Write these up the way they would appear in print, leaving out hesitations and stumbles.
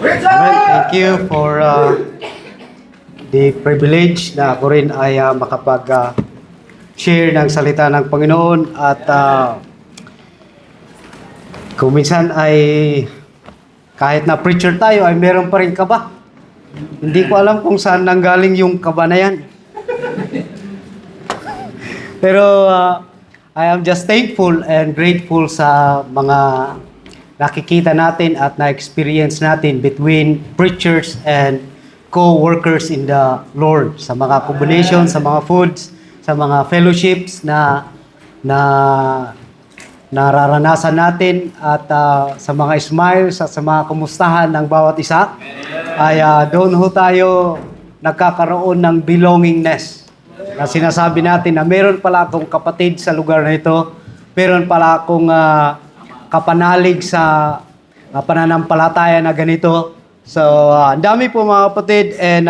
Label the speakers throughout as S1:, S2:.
S1: Amen. Thank you for the privilege na ako rin ay makapag-share ng salita ng Panginoon at kung minsan ay kahit na preacher tayo ay meron pa rin kaba. Hindi ko alam kung saan nanggaling yung kaba na yan. Pero I am just thankful and grateful sa mga nakikita natin at na-experience natin between preachers and co-workers in the Lord. Sa mga combination, sa mga foods, sa mga fellowships na nararanasan natin at sa mga smiles at sa mga kumustahan ng bawat isa, ay doon ho tayo nagkakaroon ng belongingness. Na sinasabi natin na meron pala akong kapatid sa lugar na ito, meron pala akong kapanalig sa pananampalataya na ganito. So, ang dami po mga kapatid and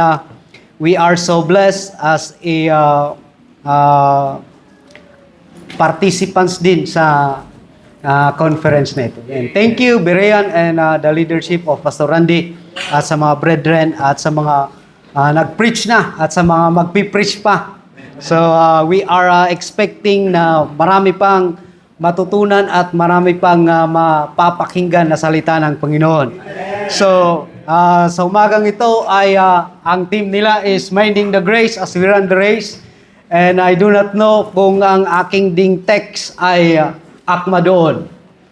S1: we are so blessed as a participants din sa conference na ito. And thank you, Berean, and the leadership of Pastor Randy at sa mga brethren at sa mga nag-preach na at sa mga magpipreach pa. So, we are expecting na marami pang matutunan at marami pang mapapakinggan na salita ng Panginoon. So, sa umagang ito ay ang team nila is Minding the Grace as we run the race. And I do not know kung ang aking ding text ay akma doon.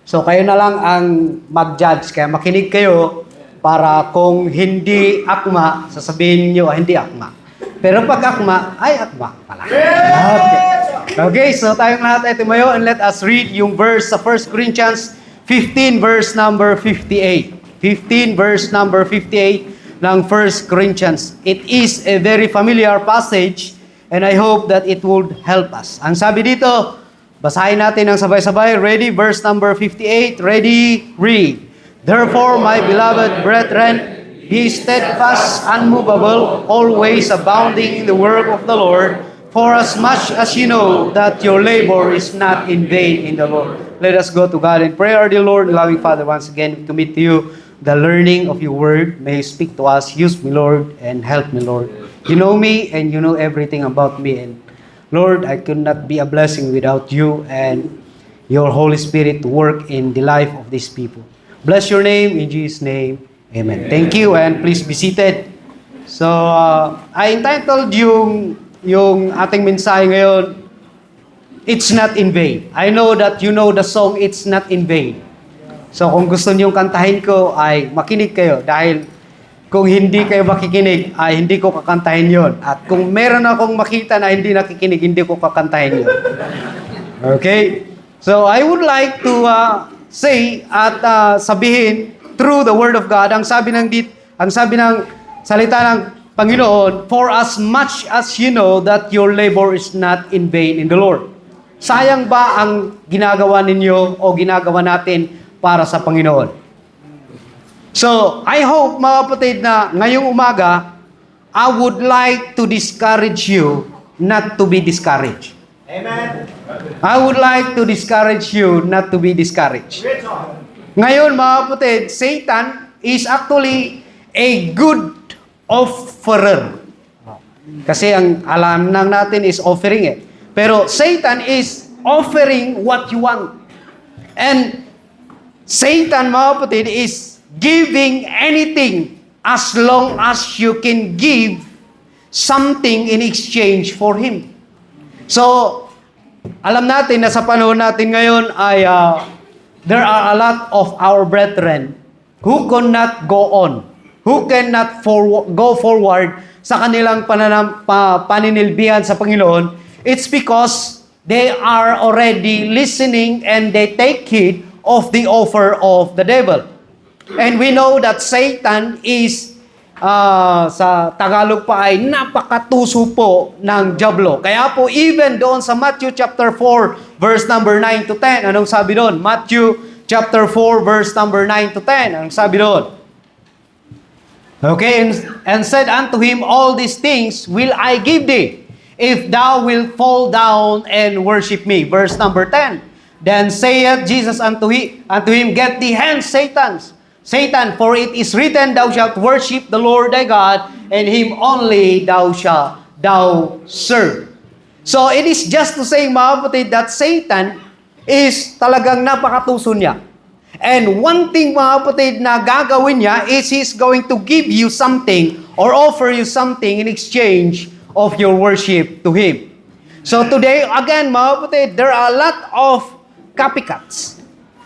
S1: So, kayo na lang ang mag-judge. Kaya makinig kayo para kung hindi akma, sasabihin nyo hindi akma. Pero pag akma, ay akma pala. Okay, so tayong lahat ay tumayo and let us read yung verse sa 1 Corinthians 15 verse number 58. 15 verse number 58 ng 1 Corinthians. It is a very familiar passage and I hope that it would help us. Ang sabi dito, basahin natin ng sabay-sabay. Ready? Verse number 58. Ready? Read. Therefore, my beloved brethren, be steadfast, unmovable, always abounding in the work of the Lord, for as much as you know that your labor is not in vain in the Lord. Let us go to God in prayer. Dear Lord, loving Father, once again, commit to you the learning of your word. May you speak to us. Use me, Lord, and help me, Lord. You know me, and you know everything about me. And Lord, I could not be a blessing without you and your Holy Spirit to work in the life of these people. Bless your name, in Jesus' name. Amen. Thank you, and please be seated. So, I entitled yung ating mensahe ngayon, It's Not in Vain. I know that you know the song, It's Not in Vain. So, kung gusto niyong kantahin ko, ay makinig kayo. Dahil kung hindi kayo makikinig, ay hindi ko kakantahin yon. At kung meron akong makita na hindi nakikinig, hindi ko kakantahin yon. Okay? So, I would like to say at sabihin, through the Word of God, ang sabi ng salita ng Panginoon, for as much as you know that your labor is not in vain in the Lord. Sayang ba ang ginagawa ninyo o ginagawa natin para sa Panginoon? So, I hope mga kapatid na ngayong umaga, I would like to discourage you not to be discouraged.
S2: Amen.
S1: I would like to discourage you not to be discouraged. Ngayon mga kapatid, Satan is actually a good offerer. Kasi ang alam nang natin is offering eh. Pero Satan is offering what you want. And Satan mga kapatid is giving anything as long as you can give something in exchange for him. So, alam natin na sa panahon natin ngayon ay there are a lot of our brethren who cannot go on, who cannot go forward sa kanilang paninilbihan sa Panginoon. It's because they are already listening and they take heed of the offer of the devil. And we know that Satan is, sa Tagalog pa ay napakatuso po ng dyablo. Kaya po even doon sa Matthew chapter 4 verse number 9 to 10, anong sabi doon? Matthew chapter 4 verse number 9 to 10, anong sabi doon? Okay, and said unto him, all these things will I give thee, if thou wilt fall down and worship me. Verse number 10. Then saith Jesus unto him, Get thee hence, Satan, Satan, for it is written, thou shalt worship the Lord thy God, and him only thou serve. So it is just to say, mga kapatid, that Satan is talagang napakatuso niya. And one thing, mga kapatid, na gagawin niya is he's going to give you something or offer you something in exchange of your worship to him. So today, again, mga kapatid, there are a lot of copycats.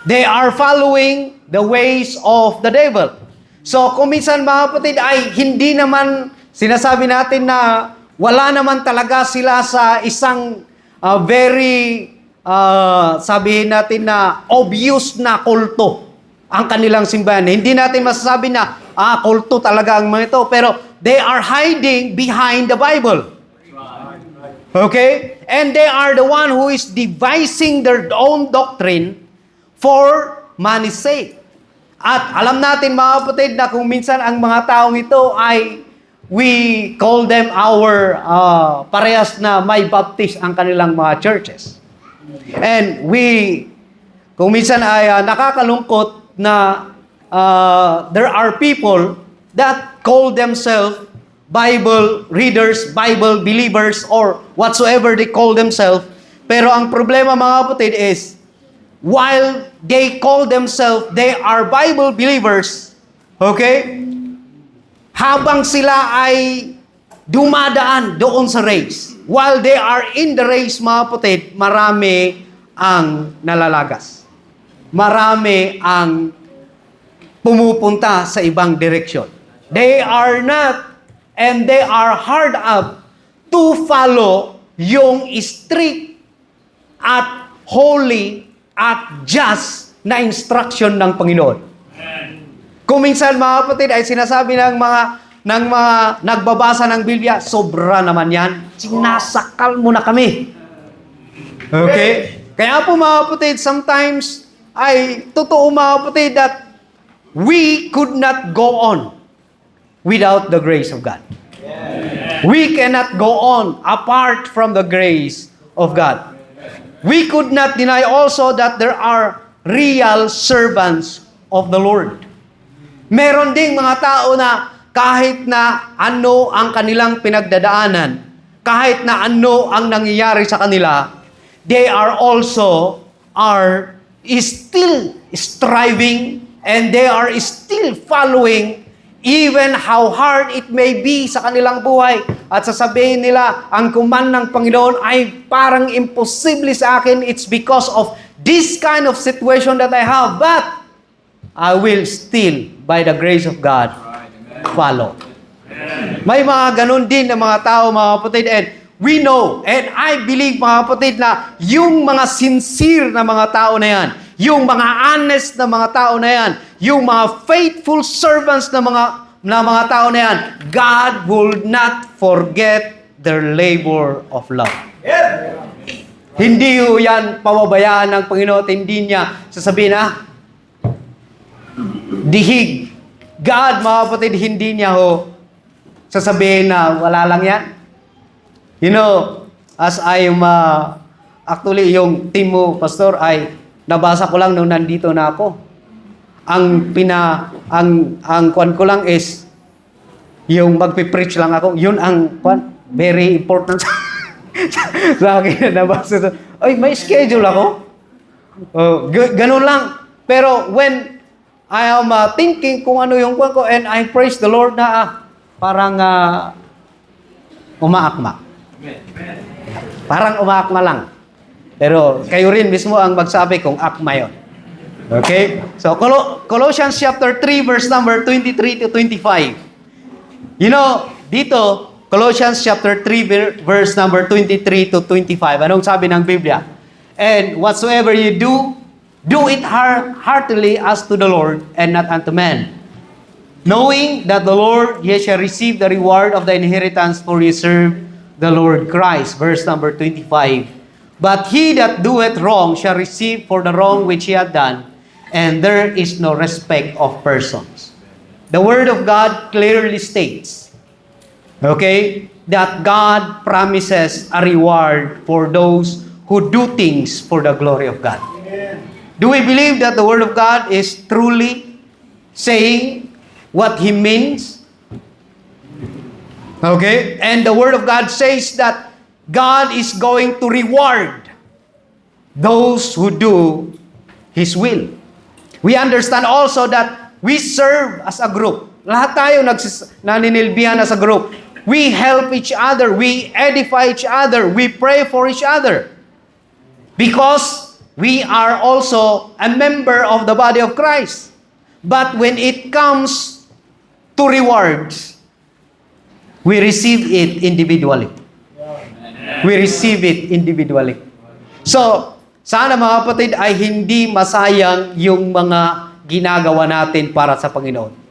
S1: They are following the ways of the devil. So kung minsan, mga kapatid, ay hindi naman sinasabi natin na wala naman talaga sila sa isang sabihin natin na obvious na kulto ang kanilang simbahan. Hindi natin masasabi na kulto talaga ang mga ito, pero they are hiding behind the Bible. Okay? And they are the one who is devising their own doctrine for money's sake. At alam natin, mga kapatid, na kung minsan ang mga taong ito ay we call them our parehas na may baptist ang kanilang mga churches. And kung minsan ay nakakalungkot na there are people that call themselves Bible readers, Bible believers, or whatsoever they call themselves. Pero ang problema, mga kapatid, is while they call themselves, they are Bible believers, okay? Habang sila ay dumadaan doon sa race, while they are in the race, mga kapatid, marami ang nalalagas. Marami ang pumupunta sa ibang direksyon. They are not, and they are hard up to follow yung strict at holy at just na instruction ng Panginoon. Kung minsan, mga kapatid, ay sinasabi ng mga nagbabasa ng Biblia, sobra naman yan. Sinasakal mo na kami. Okay? Kaya po, mga kapatid, sometimes ay totoo, mga kapatid, that we could not go on without the grace of God. We cannot go on apart from the grace of God. We could not deny also that there are real servants of the Lord. Meron ding mga tao na kahit na ano ang kanilang pinagdadaanan, kahit na ano ang nangyayari sa kanila, they are still striving, and they are still following even how hard it may be sa kanilang buhay. At sasabihin nila, ang command ng Panginoon ay parang imposible sa akin. It's because of this kind of situation that I have. But I will still, by the grace of God, follow. May mga ganun din na mga tao, mga kapatid, and we know, and I believe, mga kapatid, na yung mga sincere na mga tao na yan, yung mga honest na mga tao na yan, yung mga faithful servants na mga tao na yan, God will not forget their labor of love. Yeah. Hindi yan pababayaan ng Panginoon, hindi niya sasabihin dihig. God, mga kapatid, hindi niya sasabihin na wala lang yan. You know, as I am, actually, yung team mo, Pastor, ay nabasa ko lang nung nandito na ako. Ang kwan ko lang is, yung magpipreach lang ako, yun ang kwan, very important sa akin na nabasa. Ay, may schedule ako. Ganun lang. Pero when I am thinking kung ano yung kwan ko, and I praise the Lord na parang umaakma. Parang umaakma lang. Pero kayo rin mismo ang magsabi kung akma yun. Okay? So, Colossians chapter 3, verse number 23 to 25. You know, dito, Colossians chapter 3, verse number 23 to 25. Anong sabi ng Biblia? And whatsoever you do, do it heartily as to the Lord and not unto men. Knowing that the Lord, ye shall receive the reward of the inheritance, for ye serve the Lord Christ. Verse number 25. But he that doeth wrong shall receive for the wrong which he hath done, and there is no respect of persons. The Word of God clearly states, okay, that God promises a reward for those who do things for the glory of God. Do we believe that the Word of God is truly saying what he means. Okay? And the Word of God says that God is going to reward those who do His will. We understand also that we serve as a group. Lahat tayo naninilbihan as a group. We help each other. We edify each other. We pray for each other. Because we are also a member of the body of Christ. But when it comes to rewards, we receive it individually. We receive it individually. So, sana mga kapatid ay hindi masayang yung mga ginagawa natin para sa Panginoon.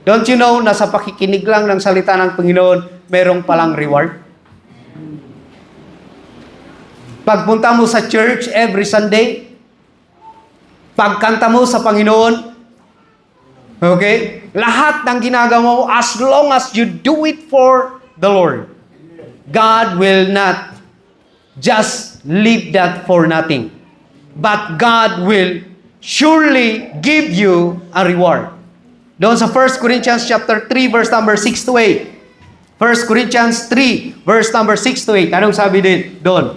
S1: Don't you know na sa pakikinig lang ng salita ng Panginoon, merong palang reward? Pagpunta mo sa church every Sunday, pagkanta mo sa Panginoon, okay? Lahat ng ginagawa mo, as long as you do it for the Lord, God will not just leave that for nothing. But God will surely give you a reward. Doon sa 1 Corinthians chapter 3 verse number 6 to 8. 1 Corinthians 3 verse number 6 to 8. Anong sabi din doon?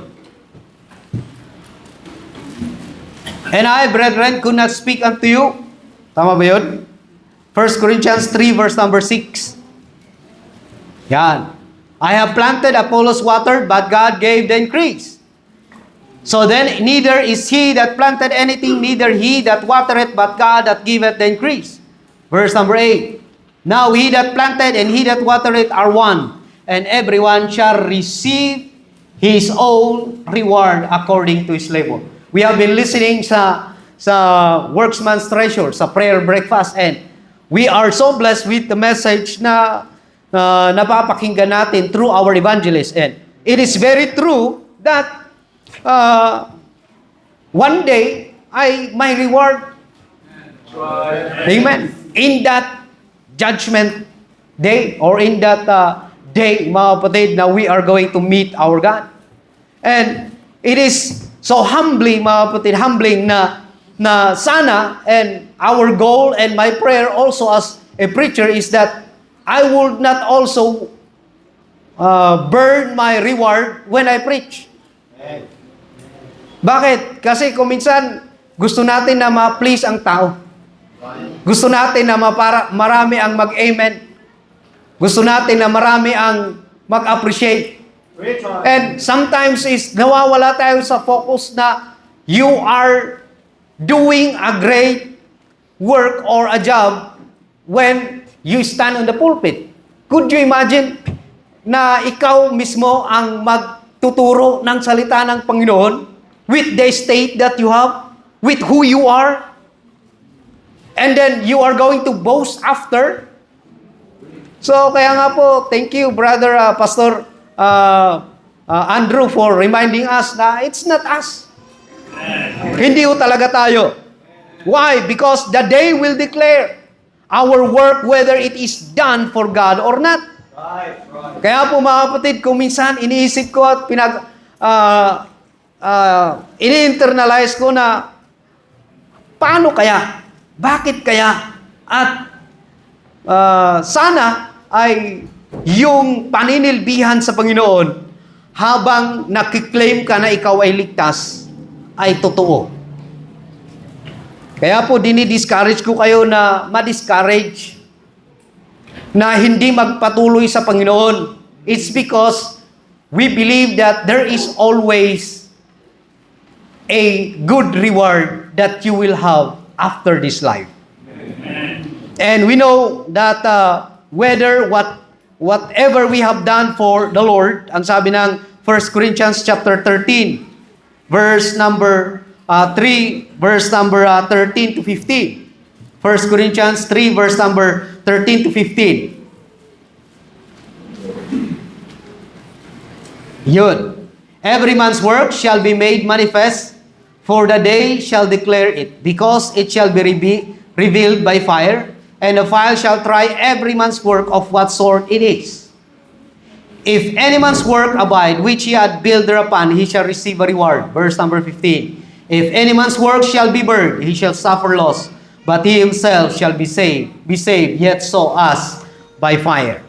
S1: And I, brethren, could not speak unto you. Tama ba yun? 1 Corinthians 3 verse number 6. Yan. I have planted, Apollos watered, but God gave the increase. So then, neither is he that planted anything, neither he that watereth, but God that giveth the increase. Verse number 8. Now he that planted and he that watereth are one, and everyone shall receive his own reward according to his labor. We have been listening sa Worksman's Treasure, sa prayer breakfast, and we are so blessed with the message na napapakinggan natin through our evangelist. And it is very true that one day, my reward. Amen. In that judgment day, or in that day, mga kapatid, na we are going to meet our God. And it is so humbling, mga kapatid, humbling na sana, and our goal and my prayer also as a preacher is that I would not also burn my reward when I preach. Bakit? Kasi kung minsan, gusto natin na ma-please ang tao. Gusto natin na marami ang mag-amen. Gusto natin na marami ang mag-appreciate. And sometimes nawawala tayo sa focus na you are doing a great work or a job when you stand on the pulpit. Could you imagine na ikaw mismo ang magtuturo ng salita ng Panginoon? With the state that you have, with who you are, and then you are going to boast after. So, kaya nga po, thank you, Brother Pastor Andrew, for reminding us na it's not us. Hindi ho talaga tayo. Why? Because the day will declare our work whether it is done for God or not. Kaya po mga kapatid, kung minsan iniisip ko at ini-internalize ko na paano kaya? Bakit kaya? At sana ay yung paninilbihan sa Panginoon habang nakiklaim ka na ikaw ay ligtas ay totoo. Kaya po dinidiscourage ko kayo na ma-discourage na hindi magpatuloy sa Panginoon. It's because we believe that there is always a good reward that you will have after this life. And we know that whatever we have done for the Lord, ang sabi ng 1 Corinthians chapter 13, verse number 3, verse number 13 to 15. 1 Corinthians 3, verse number 13 to 15. Yun. Every man's work shall be made manifest, for the day shall declare it, because it shall be revealed by fire, and the fire shall try every man's work of what sort it is. If any man's work abide, which he had built thereupon, he shall receive a reward. Verse number 15. If any man's work shall be burned, he shall suffer loss. but he himself shall be saved, yet so us by fire.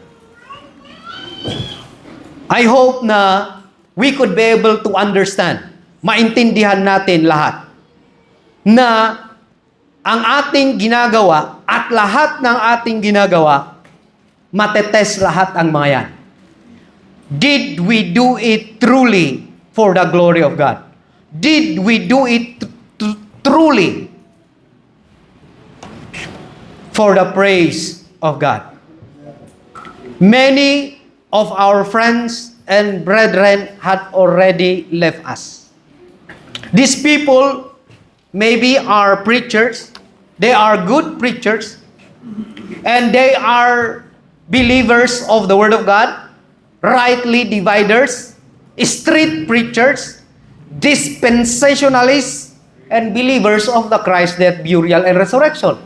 S1: I hope na we could be able to understand, maintindihan natin lahat, na ang ating ginagawa at lahat ng ating ginagawa, matetes lahat ang mga yan. Did we do it truly for the glory of God? Did we do it truly for the praise of God? Many of our friends and brethren had already left us. These people maybe are preachers, they are good preachers, and they are believers of the Word of God, rightly dividers, street preachers, dispensationalists, and believers of the Christ death, burial, and resurrection.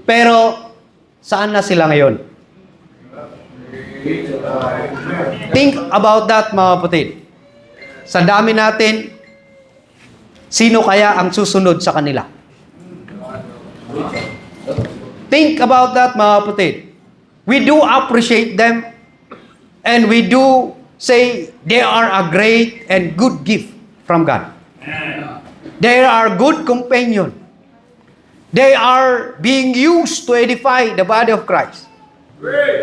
S1: Pero, saan na sila ngayon? Think about that, mga kapatid. Sa dami natin, sino kaya ang susunod sa kanila? Think about that, mga kapatid. We do appreciate them, and we do say they are a great and good gift from God. They are good companion. They are being used to edify the body of Christ.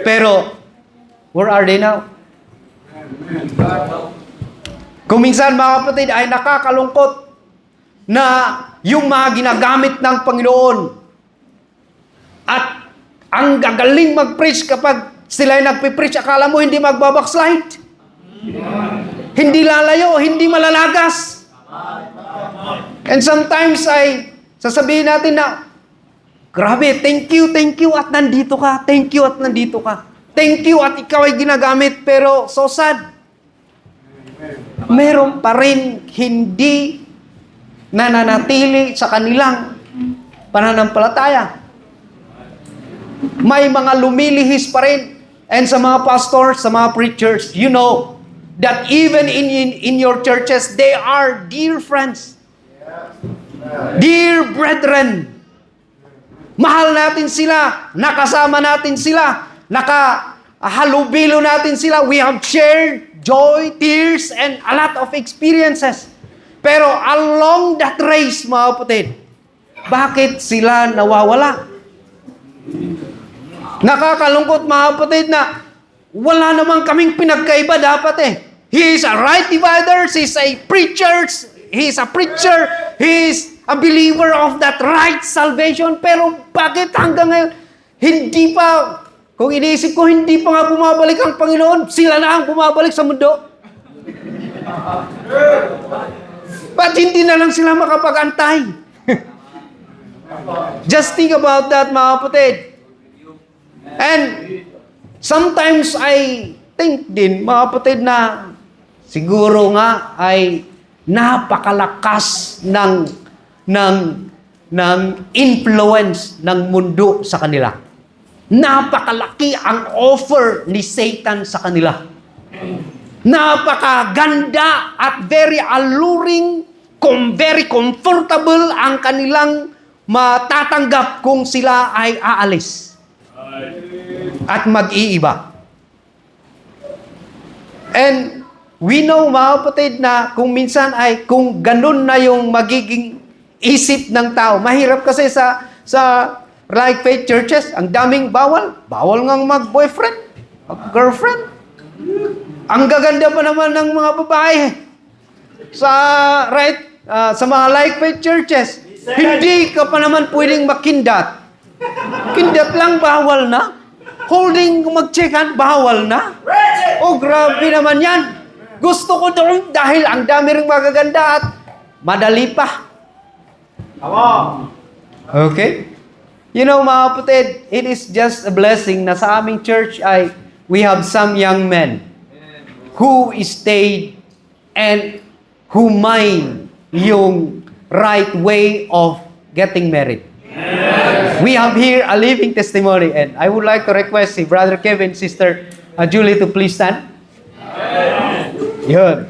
S1: Pero, where are they now? Kung minsan, mga kapatid, ay nakakalungkot na yung mga ginagamit ng Panginoon at ang gagaling mag-preach kapag sila ay nagpipreach, akala mo hindi magbabackslide. Hindi lalayo, hindi malalagas. And sometimes ay sasabihin natin na, grabe, thank you, at nandito ka. Thank you, at nandito ka. Thank you, at ikaw ay ginagamit. Pero, so sad. Meron pa rin hindi nananatili sa kanilang pananampalataya. May mga lumilihis pa rin. And sa mga pastors, sa mga preachers, you know that even in your churches, they are dear friends. Dear brethren. Mahal natin sila. Nakasama natin sila. Nakahalubilo natin sila. We have shared joy, tears, and a lot of experiences. Pero along that race, mga kapatid, bakit sila nawawala? Nakakalungkot, mga kapatid, na wala namang kaming pinagkaiba dapat eh. He is a right divider, he is a preacher, he is a believer of that right salvation. Pero bakit hanggang ngayon, hindi pa, kung iniisip ko, hindi pa nga bumabalik ang Panginoon, sila na ang bumabalik sa mundo. Ba't hindi na lang sila makapag-antay? Just think about that, mga kapatid. And sometimes I think din, mga kapatid, na siguro nga ay napakalakas ng influence ng mundo sa kanila. Napakalaki ang offer ni Satan sa kanila. Napakaganda at very alluring, very comfortable ang kanilang matatanggap kung sila ay aalis at mag-iiba. And we know, mga kapatid, na kung minsan ay kung ganun na yung magiging isip ng tao, mahirap kasi sa like faith churches, ang daming bawal ngang mag-boyfriend, mag-girlfriend. Ang gaganda pa naman ng mga babae sa mga like faith churches. Hindi ka pa naman pwedeng makindat. Kindat lang, bawal na. Holding, mag-checkan, bawal na. Oh, grabe naman yan. Gusto ko doon dahil ang dami ring magaganda at madali pa. Okay? You know, mga kapatid, it is just a blessing na sa aming church ay we have some young men who stayed and who mind yung right way of getting married. We have here a living testimony, and I would like to request si Brother Kevin, Sister Julie to please stand. Yun.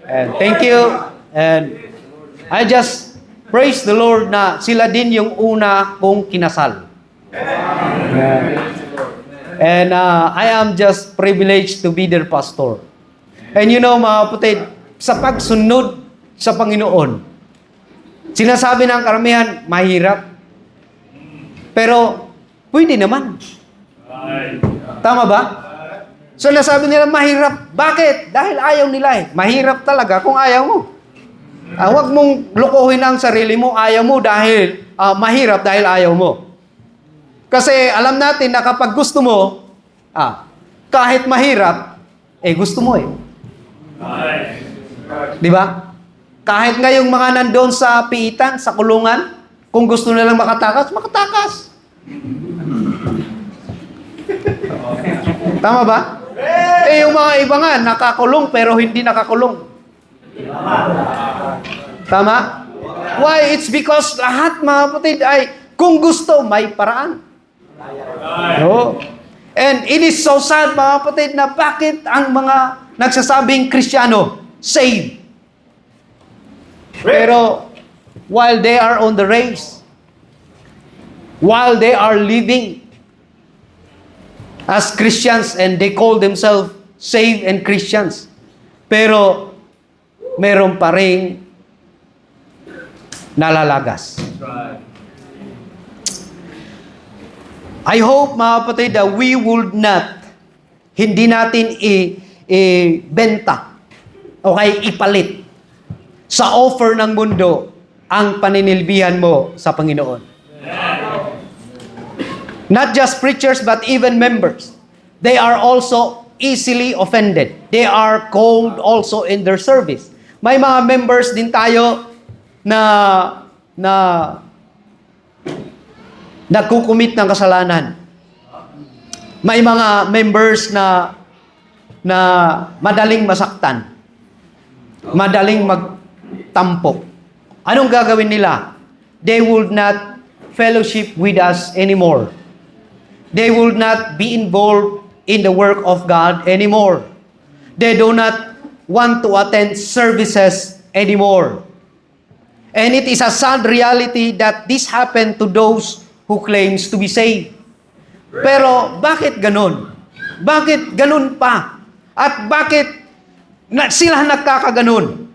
S1: And thank you. And I just Praise the Lord na sila din yung una kong kinasal. And I am just privileged to be their pastor. And you know, mga kapatid, sa pagsunod sa Panginoon, sinasabi ng karamihan, mahirap. Pero, pwede naman. Tama ba? So, nasabi nila, mahirap. Bakit? Dahil ayaw nila eh. Mahirap talaga kung ayaw mo. Huwag mong lokohin ang sarili mo, ayaw mo dahil mahirap dahil ayaw mo. Kasi alam natin na kapag gusto mo, kahit mahirap, gusto mo eh. Di ba? Kahit ngayong mga nandoon sa piitan, sa kulungan, kung gusto nilang makatakas, makatakas. Tama ba? Yung mga iba nga, nakakulong pero hindi nakakulong. Tama? Why? It's because lahat, mga kapatid, ay kung gusto, may paraan. No? And it is so sad, mga kapatid, na bakit ang mga nagsasabing Kristiyano, saved. Pero, while they are on the race, while they are living as Christians and they call themselves saved and Christians, pero meron pa ring nalalagas. I hope, mga kapatid, that we would not, hindi natin ibenta o kaya ipalit sa offer ng mundo ang paninilbihan mo sa Panginoon. Not just preachers, but even members. They are also easily offended. They are cold also in their service. May mga members din tayo na nagkukumit ng kasalanan. May mga members na madaling masaktan. Madaling magtampo. Anong gagawin nila? They would not fellowship with us anymore. They will not be involved in the work of God anymore. They do not want to attend services anymore. And it is a sad reality that this happened to those who claims to be saved. Pero bakit ganun? Bakit ganun pa? At bakit sila nagkakaganon?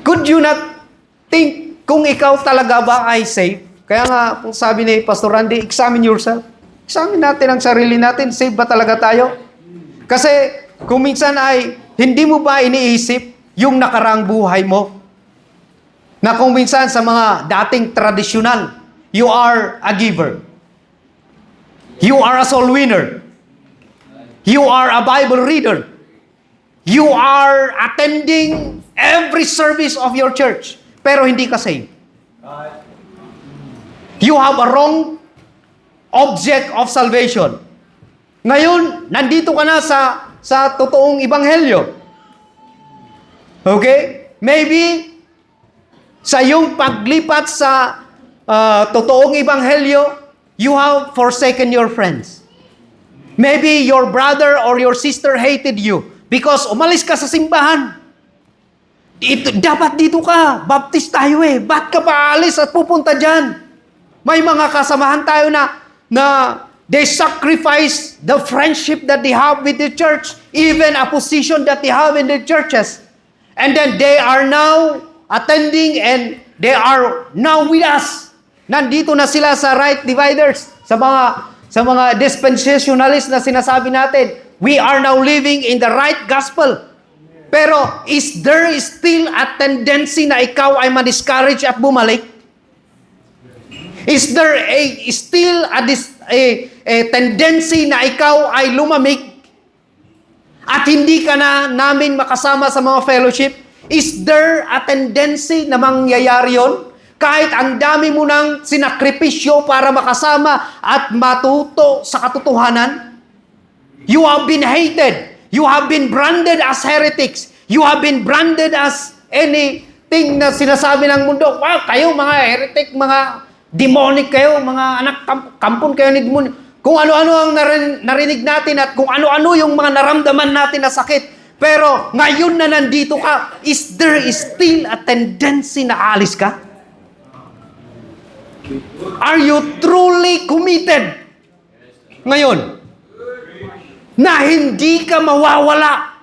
S1: Could you not think kung ikaw talaga ba ay saved? Kaya nga, kung sabi ni Pastor Randy, examine yourself. Examine natin ang sarili natin. Saved ba talaga tayo? Kasi, kung minsan ay, hindi mo ba iniisip yung nakaraang buhay mo? Na kung minsan sa mga dating tradisyonal, you are a giver. You are a soul winner. You are a Bible reader. You are attending every service of your church. Pero hindi ka saved. You have a wrong object of salvation. Ngayon, nandito ka na sa totoong ebanghelyo. Okay? Maybe, sa iyong paglipat sa totoong ebanghelyo, you have forsaken your friends. Maybe your brother or your sister hated you because umalis ka sa simbahan. Dapat dito ka. Baptist tayo eh. Ba't ka pa alis at pupunta dyan? May mga kasamahan tayo na they sacrifice the friendship that they have with the church, even a position that they have in the churches. And then they are now attending and they are now with us. Nandito na sila sa right dividers, sa mga dispensationalists na sinasabi natin. We are now living in the right gospel. Pero is there still a tendency na ikaw ay ma-discourage at bumalik? Is there still a tendency na ikaw ay lumamig at hindi ka na namin makasama sa mga fellowship? Is there a tendency na mangyayari yun? Kahit ang dami mo ng sinakripisyo para makasama at matuto sa katotohanan? You have been hated. You have been branded as heretics. You have been branded as anything na sinasabi ng mundo. Wow, kayo mga heretic, mga demonic kayo, mga anak kampon kayo ni demonic. Kung ano-ano ang narinig natin at kung ano-ano yung mga naramdaman natin na sakit. Pero ngayon na nandito ka, is there still a tendency na aalis ka? Are you truly committed ngayon na hindi ka mawawala?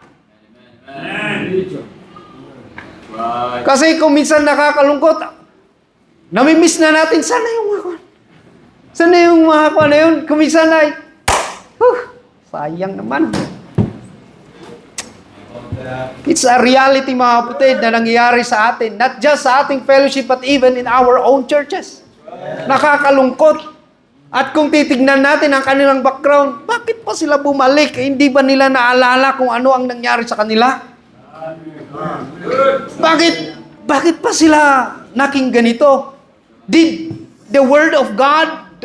S1: Kasi kung minsan nakakalungkot, namimiss na natin, sana yung mga na yun, kung minsan ay, sayang naman. It's a reality, mga kapatid, na nangyayari sa atin. Not just sa ating fellowship, but even in our own churches. Nakakalungkot. At kung titignan natin ang kanilang background, bakit pa sila bumalik? Hindi ba nila naalala kung ano ang nangyari sa kanila? Bakit pa sila naging ganito? Did the Word of God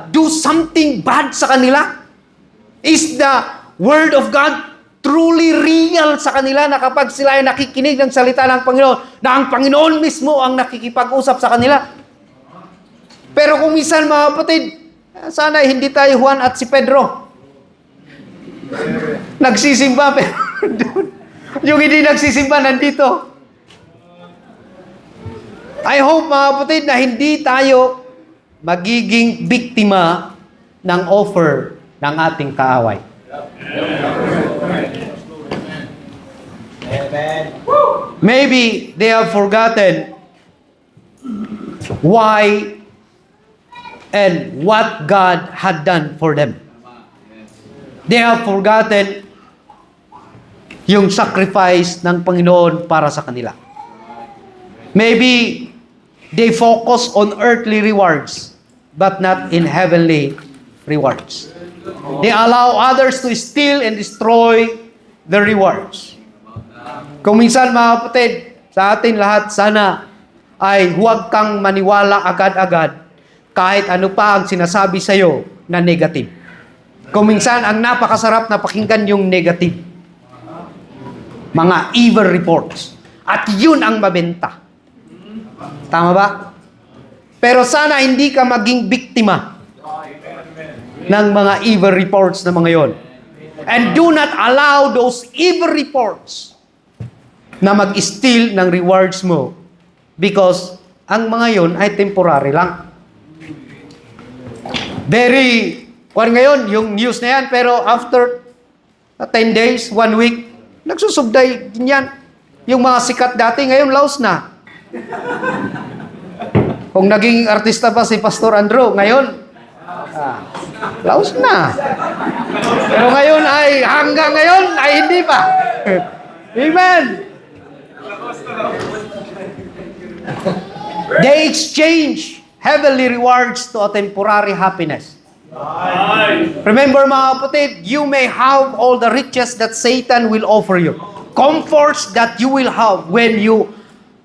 S1: do something bad sa kanila? Is the Word of God truly real sa kanila na kapag sila ay nakikinig ng salita ng Panginoon, na ang Panginoon mismo ang nakikipag-usap sa kanila? Pero kung minsan, mga kapatid, sana hindi tayo Juan at si Pedro. Nagsisimba, pero yung hindi nagsisimba nandito. I hope, mga kapatid, na hindi tayo magiging biktima ng offer ng ating kaaway. Maybe they have forgotten why and what God had done for them. They have forgotten yung sacrifice ng Panginoon para sa kanila. Maybe they focus on earthly rewards, but not in heavenly rewards. They allow others to steal and destroy the rewards. Kung minsan, mga kapatid, sa atin lahat, sana ay huwag kang maniwala agad-agad kahit ano pa ang sinasabi sa'yo na negative. Kung minsan, ang napakasarap na pakinggan yung negative. Mga evil reports. At yun ang mabenta. Tama ba? Pero sana hindi ka maging biktima ng mga evil reports na mga yon. And do not allow those evil reports na mag-steal ng rewards mo because ang mga yon ay temporary lang. Ngayon, yung news na yan, pero after 10 days, 1 week, nagsusubday din yan. Yung mga sikat dati, ngayon laos na. Kung naging artista pa si Pastor Andrew, ngayon, laos na. Pero ngayon ay, hanggang ngayon ay hindi pa. Amen. They exchange heavenly rewards to a temporary happiness. Remember, mga kapatid, you may have all the riches that Satan will offer you. Comforts that you will have when you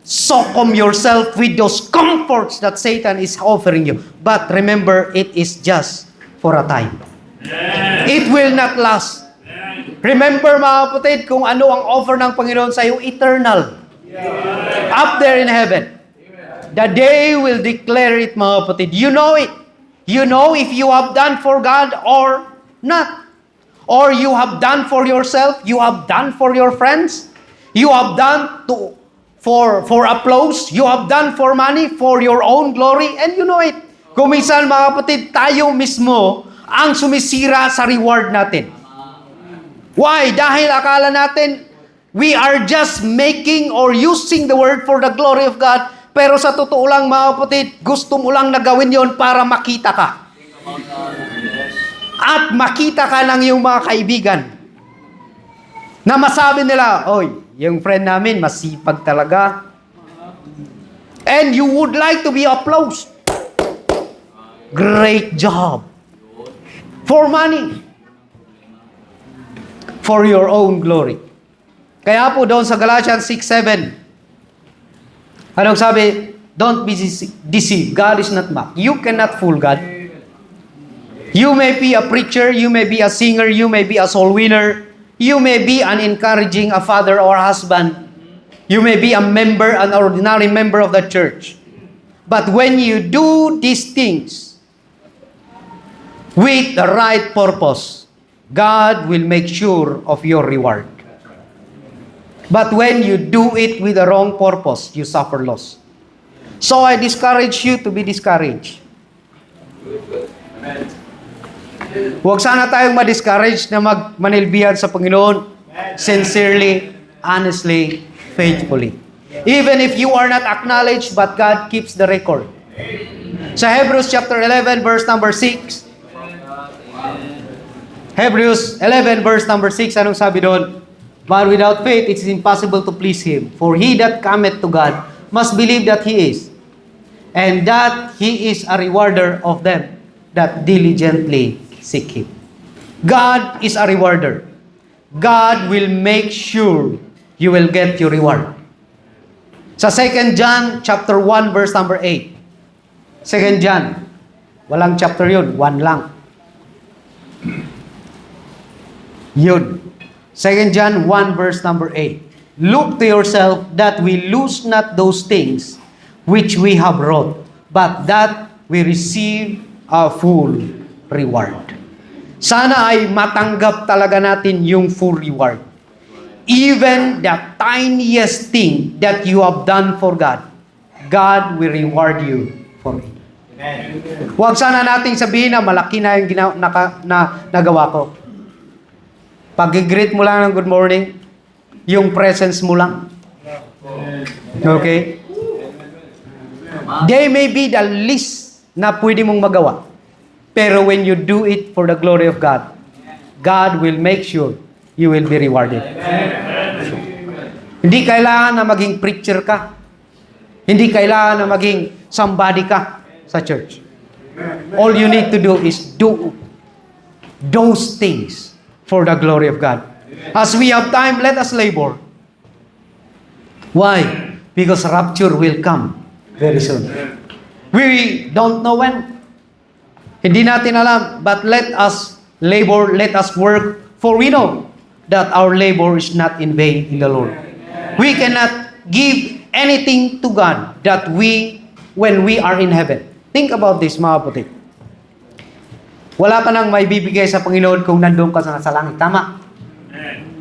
S1: succumb yourself with those comforts that Satan is offering you. But remember, it is just for a time. It will not last. Remember, mga kapatid, kung ano ang offer ng Panginoon sa iyo, eternal. Up there in heaven. The day will declare it, mga kapatid. You know it. You know if you have done for God or not. Or you have done for yourself, you have done for your friends, you have done for applause, you have done for money, for your own glory, and you know it. Kung minsan, mga kapatid, tayo mismo ang sumisira sa reward natin. Why? Dahil akala natin, we are just making or using the word for the glory of God, pero sa totoo lang, mga kapatid, gusto mo lang na gawin yon para makita ka. At makita ka ng iyong mga kaibigan. Na masabi nila, oy, yung friend namin, masipag talaga. And you would like to be applauded. Great job. For money. For your own glory. Kaya po doon sa Galatians 6:7, anong sabi? Don't be deceived. God is not mocked. You cannot fool God. You may be a preacher, you may be a singer, you may be a soul winner, you may be an encouraging a father or husband, you may be a member, an ordinary member of the church. But when you do these things with the right purpose, God will make sure of your reward. But when you do it with the wrong purpose, you suffer loss. So I discourage you to be discouraged. Huwag sana tayong ma-discourage na manilbihan sa Panginoon sincerely, honestly, faithfully. Even if you are not acknowledged, but God keeps the record. Sa Hebrews chapter 11, verse number 6. Hebrews 11, verse number 6, anong sabi doon? But without faith, it is impossible to please Him. For he that cometh to God must believe that He is, and that He is a rewarder of them that diligently seek Him. God is a rewarder. God will make sure you will get your reward. Sa 2 John chapter 1, verse number 8. 2 John. Walang chapter yun. 1 lang. Yun. 2 John 1, verse number 8. Look to yourself that we lose not those things which we have wrought, but that we receive a full reward. Sana ay matanggap talaga natin yung full reward. Even the tiniest thing that you have done for God, God will reward you for it. Huwag sana nating sabihin na malaki na yung nagawa ko. Pag-greet mo lang ng good morning, yung presence mo lang. Okay? They may be the least na pwede mong magawa. Pero when you do it for the glory of God, God will make sure you will be rewarded. Hindi kailangan na maging preacher ka. Hindi kailangan na maging somebody ka sa church. All you need to do is do those things for the glory of God. As we have time, let us labor. Why? Because rapture will come very soon. We don't know when. Hindi natin alam, but let us labor, let us work, for we know that our labor is not in vain in the Lord. We cannot give anything to God that when we are in heaven. Think about this, mga kapatid. Wala ka nang may bibigay sa Panginoon kung nandun ka sa langit. Tama?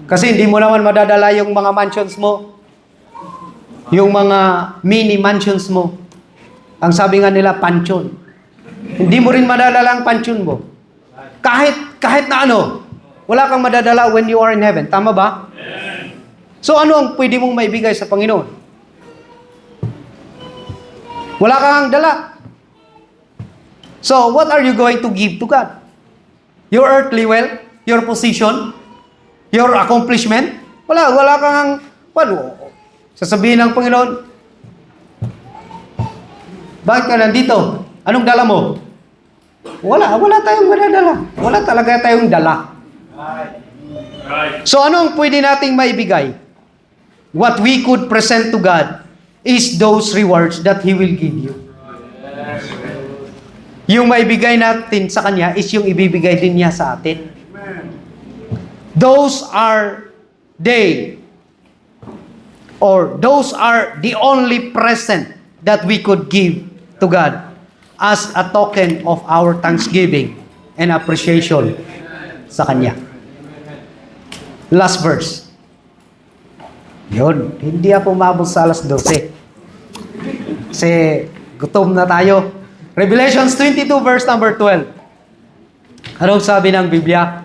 S1: Kasi hindi mo naman madadala yung mga mansions mo, yung mga mini mansions mo. Ang sabi nga nila, pansyon. Hindi mo rin madadala ang pansyon mo. Kahit na ano, wala kang madadala when you are in heaven. Tama ba? So ano ang pwede mong maibigay sa Panginoon? Wala kang dala. So what are you going to give to God? Your earthly wealth? Your position? Your accomplishment? Wala kang sasabihin ng Panginoon, bakit ka nandito? Anong dala mo? Wala tayong madadala. Wala talaga tayong dala. So ano ang pwede nating maibigay? What we could present to God is those rewards that He will give you. Yung maibigay natin sa Kanya is yung ibibigay din niya sa atin. Those are the only present that we could give to God as a token of our thanksgiving and appreciation sa Kanya. Last verse. Yun, hindi ako umabot sa alas 12. Kasi gutom na tayo. Revelations 22 verse number 12. Anong sabi ng Biblia?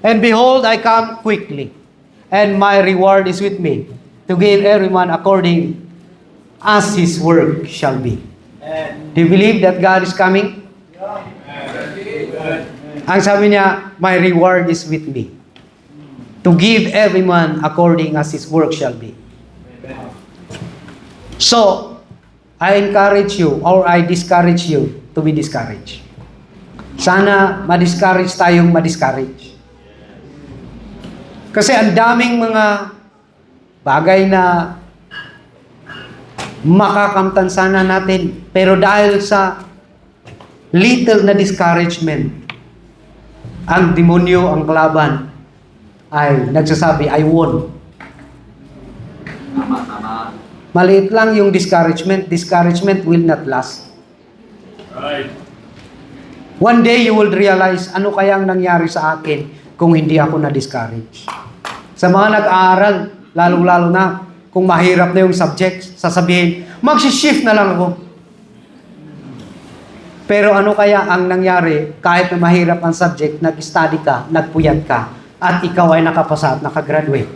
S1: And behold, I come quickly, and my reward is with me, to give everyone according as his work shall be. Do you believe that God is coming? Ang sabi niya, my reward is with me, to give everyone according as his work shall be. So, I encourage you or I discourage you to be discouraged. Sana ma-discourage tayong ma-discourage. Kasi ang daming mga bagay na makakamtan sana natin. Pero dahil sa little na discouragement, ang demonyo, ang kalaban, ay nagsasabi, I won. Maliit lang yung discouragement. Discouragement will not last.
S2: Right.
S1: One day you will realize, ano kayang nangyari sa akin kung hindi ako na-discourage. Sa mga nag-aaral, lalong-lalo na kung mahirap na yung subject, sasabihin, mag-shift na lang ako. Pero ano kaya ang nangyari kahit na mahirap ang subject, nag-study ka, nagpuyat ka, at ikaw ay nakapasa at nakagraduate.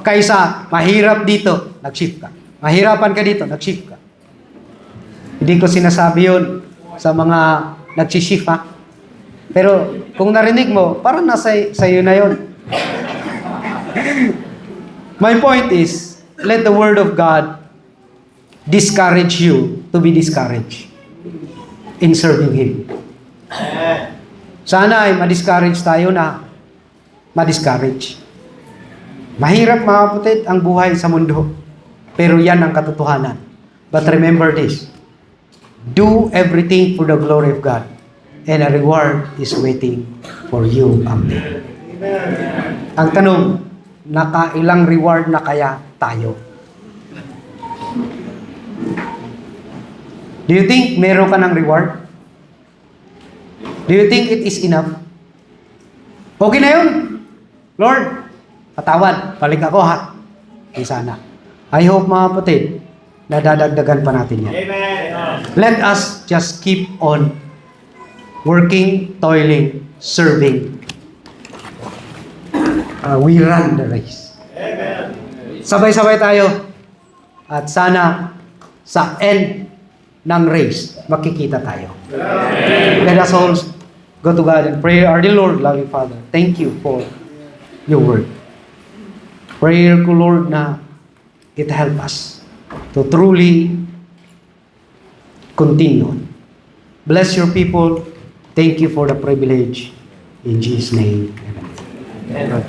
S1: Kaysa mahirap dito, nag-shift ka. Mahirapan ka dito, nag-shift ka. Hindi ko sinasabi yun sa mga nag-shift ha. Pero kung narinig mo, parang nasa iyo na yun. My point is, let the Word of God discourage you to be discouraged in serving Him. Sana ay ma-discourage tayo na ma-discourage. Mahirap mga kapatid ang buhay sa mundo. Pero yan ang katotohanan. But remember this. Do everything for the glory of God. And a reward is waiting for you out there. Ang tanong, nakailang reward na kaya tayo? Do you think meron ka ng reward? Do you think it is enough? Okay na yun. Lord, patawad, balik ako ha. Di sana. I hope mga kapatid, nadadagdagan pa natin yan.
S2: Amen.
S1: Let us just keep on working, toiling, serving. We run the race.
S2: Amen.
S1: Sabay-sabay tayo. At sana sa end ng race, makikita tayo. Let us all go to God and pray. Our dear Lord, loving Father, thank you for your word. Prayer ko, Lord, na it help us to truly continue. Bless your people. Thank you for the privilege. In Jesus' name, amen.